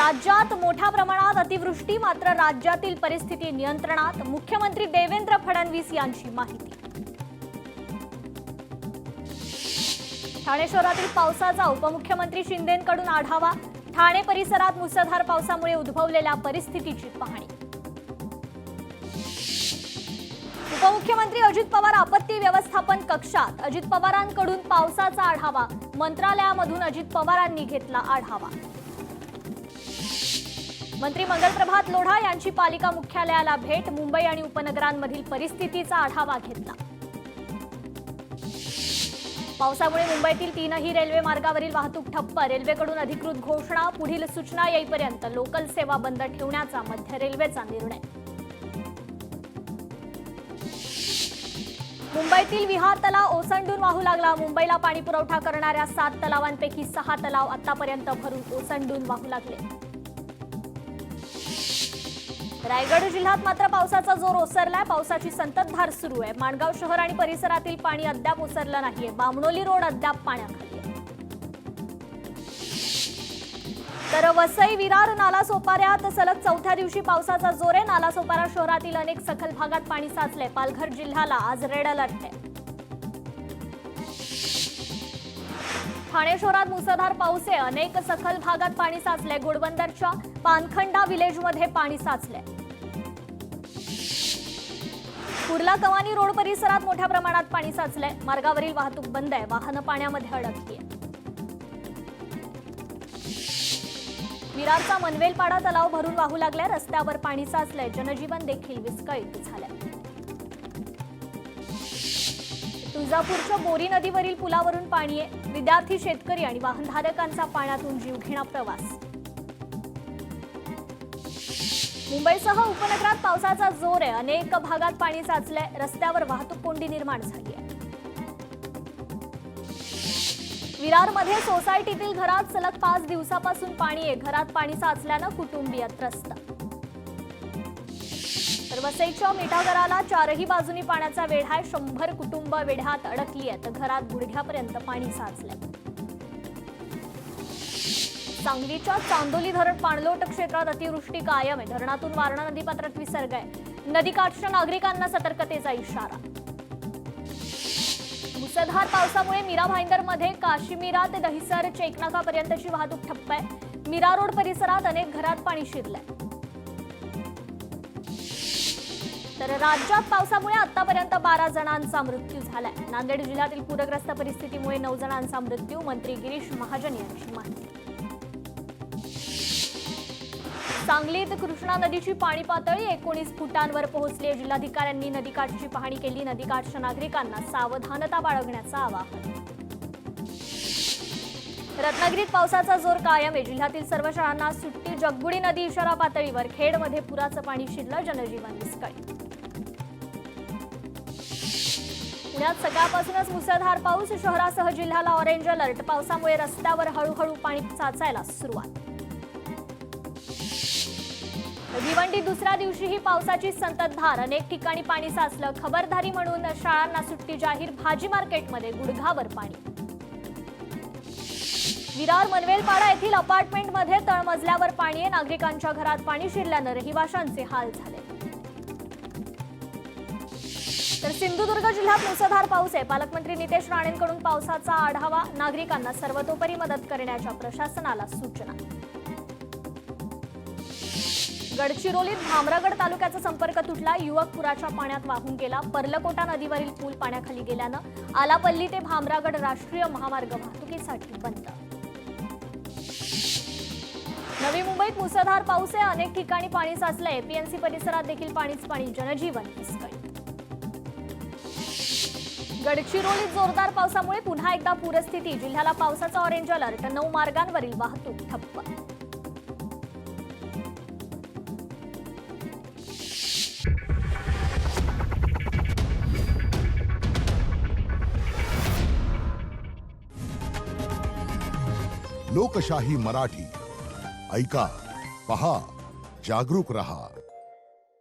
राज्यात मोठ्या प्रमाणात अतिवृष्टी, मात्र राज्यातील परिस्थिती नियंत्रणात, मुख्यमंत्री देवेंद्र फडणवीस यांची माहिती। ठाणे शहरातील पावसाचा उपमुख्यमंत्री शिंदेंकडून आढावा, ठाणे परिसरात मुसळधार पावसामुळे उद्भवलेल्या परिस्थितीची पाहणी। उपमुख्यमंत्री अजित पवार आपत्ती व्यवस्थापन कक्षात, अजित पवारांकडून पावसाचा आढावा, मंत्रालयामधून अजित पवारांनी घेतला आढावा। मंत्री मंगलप्रभात लोढा यांची पालिका मुख्यालयाला भेट, मुंबई आणि उपनगरांमधील परिस्थितीचा आढावा घेतला। पावसामुळे मुंबईतील तीनही रेल्वे मार्गावरील वाहतूक ठप्प, रेल्वेकडून अधिकृत घोषणा, पुढील सूचना येईपर्यंत लोकल सेवा बंद ठेवण्याचा मध्य रेल्वेचा निर्णय। मुंबईतील विहार तलाव ओसंडून वाहू लागला, मुंबईला पाणी पुरवठा करणाऱ्या 7 तलावांपैकी 6 तलाव आतापर्यंत भरून ओसंडून वाहू लागले। रायगड जिल्ह्यात मात्र पावसाचा जोर ओसरलाय, पावसाची संततधार सुरू आहे। माणगाव शहर आणि परिसरातील पाणी अद्याप ओसरलं नाहीये, बामणोली रोड अद्याप पाण्याखाली आहे। तर वसई विरार नालासोपाऱ्यात सलग चौथ्या दिवशी पावसाचा जोर आहे, नालासोपारा शहरातील अनेक सखल भागात पाणी साचलंय, पालघर जिल्ह्याला आज रेड अलर्ट आहे। ठाणे शहरात मुसळधार पाऊस आहे, अनेक सखल भागात पाणी साचलंय, घोडबंदरच्या पानखंडा विलेजमध्ये पाणी साचलंय। कुर्ला कवानी रोड परिसरात मोठ्या प्रमाणात पाणी साचलंय, मार्गावरील वाहतूक बंद आहे, वाहनं पाण्यामध्ये अडकली आहे। विरारचा मनवेलपाडा तलाव भरून वाहू लागलाय, रस्त्यावर पाणी साचलंय, जनजीवन देखील विस्कळीत झालंय। तुळजापूरच्या बोरी नदीवरील पुलावरून पाणी आहे, विद्यार्थी, शेतकरी आणि वाहनधारकांचा पाण्यातून जीवघेणा प्रवास। मुंबईसह उपनगरात पावसाचा जोर आहे, अनेक भागात पाणी साचलंय, रस्त्यावर वाहतूक कोंडी निर्माण झाली आहे। विरारमध्ये सोसायटीतील घरात सलग 5 दिवसापासून पाणी आहे, घरात पाणी साचल्यानं कुटुंबीय त्रस्त। तर वसईच्या मिठागराला 4ही बाजूनी पाण्याचा वेढा आहे, 100 कुटुंब वेढ्यात अडकली आहेत, घरात गुडघ्यापर्यंत पाणी साचलंय। सांगलीच्या चांदोली धरण पाणलोट क्षेत्रात अतिवृष्टी कायम आहे, धरणातून वारणा नदीपात्रात विसर्ग आहे, नदीकाठच्या नागरिकांना सतर्कतेचा इशारा। मुसळधार पावसामुळे मीरा भाईंदरमध्ये काशीमीरा ते दहिसर चेकनाकापर्यंतची वाहतूक ठप्प आहे, मीरा रोड परिसरात अनेक घरात पाणी शिरलंय। तर राज्यात पावसामुळे आतापर्यंत 12 जणांचा मृत्यू झालाय, नांदेड जिल्ह्यातील पूरग्रस्त परिस्थितीमुळे 9 जणांचा मृत्यू, मंत्री गिरीश महाजन यांची माहिती। सांगलीत कृष्णा नदीची पाणी पातळी 19 फुटांवर पोहोचली, जिल्हाधिकाऱ्यांनी नदीकाठची पाहणी केली, नदीकाठच्या नागरिकांना सावधानता बाळगण्याचं आवाहन। रत्नागिरीत पावसाचा जोर कायम आहे, जिल्ह्यातील सर्व शाळांना सुट्टी, जगबुडी नदी इशारा पातळीवर, खेडमध्ये पुराचं पाणी शिरलं, जनजीवन विस्कळीत। पुण्यात सकाळपासूनच मुसळधार पाऊस, शहरासह जिल्ह्याला ऑरेंज अलर्ट, पावसामुळे रस्त्यावर हळूहळू पाणी साचायला सुरुवात। भिवंडीत दुसऱ्या दिवशीही पावसाची संततधार, अनेक ठिकाणी पाणी साचलं, खबरदारी म्हणून शाळांना सुट्टी जाहीर, भाजी मार्केटमध्ये गुडघाभर पाणी। विरार मनवेलपाडा येथील अपार्टमेंटमध्ये तळमजल्यावर पाणी आहे, नागरिकांच्या घरात पाणी शिरल्यानं रहिवाशांचे हाल झाले। तर सिंधुदुर्ग जिल्ह्यात मुसळधार पाऊस आहे, पालकमंत्री नितेश राणेंकडून पावसाचा आढावा, नागरिकांना सर्वतोपरी मदत करण्याच्या प्रशासनाला सूचना। गडचिरोलीत भामरागड तालुक्याचा संपर्क तुटला, युवक पुराच्या पाण्यात वाहून गेला, पर्लकोटा नदीवरील पूल पाण्याखाली गेल्यानं आलापल्ली ते भामरागड राष्ट्रीय महामार्ग वाहतुकीसाठी बंद। नवी मुंबईत मुसळधार पाऊस आहे, अनेक ठिकाणी पाणी साचलंय, एपीएमसी परिसरात देखील पाणीच पाणी, जनजीवन विस्कळीत। गडचिरोलीत जोरदार पावसामुळे पुन्हा एकदा पूरस्थिती, जिल्ह्याला पावसाचा ऑरेंज अलर्ट, 9 मार्गांवरील वाहतूक ठप्प। लोकशाही मराठी ऐका, पहा, जागरूक रहा।